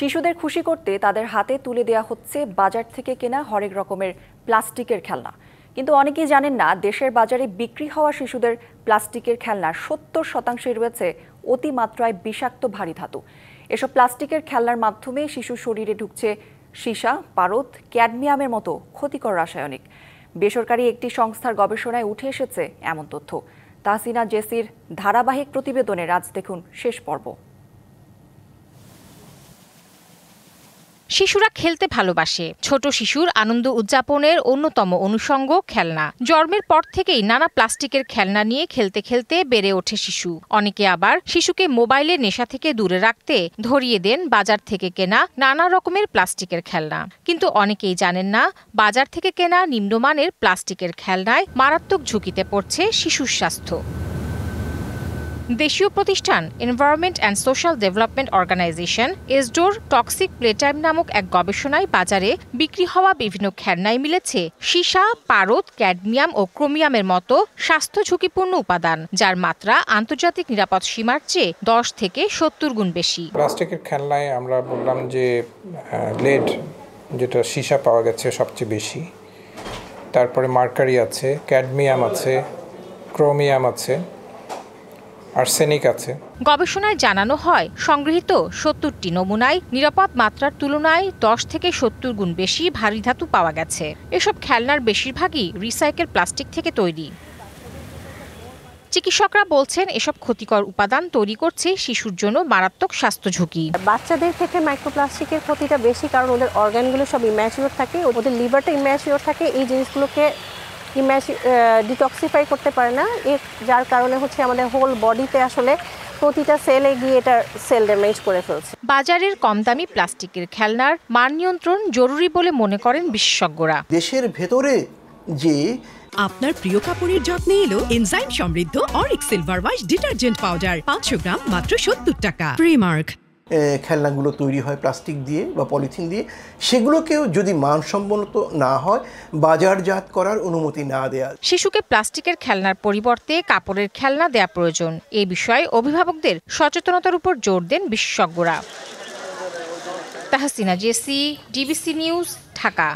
শিশুদের খুশি করতে তাদের হাতে তুলে দেয়া হচ্ছে বাজার থেকে কেনা হরেক রকমের প্লাস্টিকের খেলনা। কিন্তু অনেকেই জানেন না, দেশের বাজারে বিক্রি হওয়া শিশুদের প্লাস্টিকের খেলনার ৭০% রয়েছে অতিমাত্রায় বিষাক্ত ভারী ধাতু। এসব প্লাস্টিকের খেলনার মাধ্যমে শিশুর শরীরে ঢুকছে সীসা, পারদ, ক্যাডমিয়ামের মতো ক্ষতিকর রাসায়নিক। বেসরকারি একটি সংস্থার গবেষণায় উঠে এসেছে এমন তথ্য। তাহসিনা জেসির ধারাবাহিক প্রতিবেদনের আজ দেখুন শেষ পর্ব। শিশুরা খেলতে ভালোবাসে। ছোট শিশুর আনন্দ উদযাপনের অন্যতম অনুষঙ্গ খেলনা। জন্মের পর থেকেই নানা প্লাস্টিকের খেলনা নিয়ে খেলতে খেলতে বেড়ে ওঠে শিশু। অনেকে আবার শিশুকে মোবাইলের নেশা থেকে দূরে রাখতে ধরিয়ে দেন বাজার থেকে কেনা নানা রকমের প্লাস্টিকের খেলনা। কিন্তু অনেকেই জানেন না, বাজার থেকে কেনা নিম্নমানের প্লাস্টিকের খেলনায় মারাত্মক ঝুঁকিতে পড়ছে শিশুর স্বাস্থ্য। দেশীয় প্রতিষ্ঠান environment and social development organization এসডোর টক্সিক প্লেটাইম নামক এক গবেষণায় বাজারে বিক্রি হওয়া বিভিন্ন খেলনায় মিলেছে সীসা, পারদ, ক্যাডমিয়াম ও ক্রোমিয়ামের মতো স্বাস্থ্য ঝুঁকিপূর্ণ উপাদান, যার মাত্রা আন্তর্জাতিক নিরাপদ সীমার চেয়ে 10 থেকে 70 গুণ বেশি। প্লাস্টিকের খেলনায় আমরা বললাম যে লেড, যেটা সীসা পাওয়া গেছে সবচেয়ে বেশি, তারপরে মার্কারি আছে, ক্যাডমিয়াম আছে, ক্রোমিয়াম আছে, আর্সেনিক আছে। গবেষণায় জানানো হয়, সংগৃহীত 70টি নমুনায় নিরাপদ মাত্রার তুলনায় 10 থেকে 70 গুণ বেশি ভারী ধাতু পাওয়া গেছে। এসব খেলনার বেশিরভাগই রিসাইকেল প্লাস্টিক থেকে তৈরি। চিকিৎসকরা বলছেন, এসব ক্ষতিকর উপাদান তৈরি করছে শিশুর জন্য মারাত্মক স্বাস্থ্য ঝুঁকি। বাচ্চাদের ক্ষেত্রে মাইক্রোপ্লাস্টিকের ক্ষতিটা বেশি, কারণ ওদের অর্গানগুলো সব ইম্যাচিওর থাকে, ওদের লিভারটা ইম্যাচিওর থাকে, এই জিনিসগুলোকে ডিটক্সিফাই করতে পারে না, যার কারণে হচ্ছে আমাদের হোল বডিতে আসলে প্রতিটা সেলে গিয়ে এটা সেল ড্যামেজ করে ফেলছে। বাজারের কম দামি প্লাস্টিকের খেলনার মান নিয়ন্ত্রণ জরুরি বলে মনে করেন বিশেষজ্ঞরা। দেশের ভেতরে যে আপনার প্রিয় কাপড়ের যত্নে এলো এনজাইম সমৃদ্ধ Arik silver wash detergent powder 500 গ্রাম মাত্র 70 টাকা। প্রিমার্ক। খেলনাগুলো তৈরি হয় প্লাস্টিক দিয়ে বা পলিথিন দিয়ে, সেগুলোকেও যদি মানসম্মত না হয় বাজারজাত করার অনুমতি না দেয়া। শিশুকে প্লাস্টিকের খেলনার পরিবর্তে কাপড়ের খেলনা দেয়া প্রয়োজন। এই বিষয়ে অভিভাবকদের সচেতনতার উপর জোর দেন বিশেষজ্ঞরা। Tahsina Jessy, DBC news, Dhaka.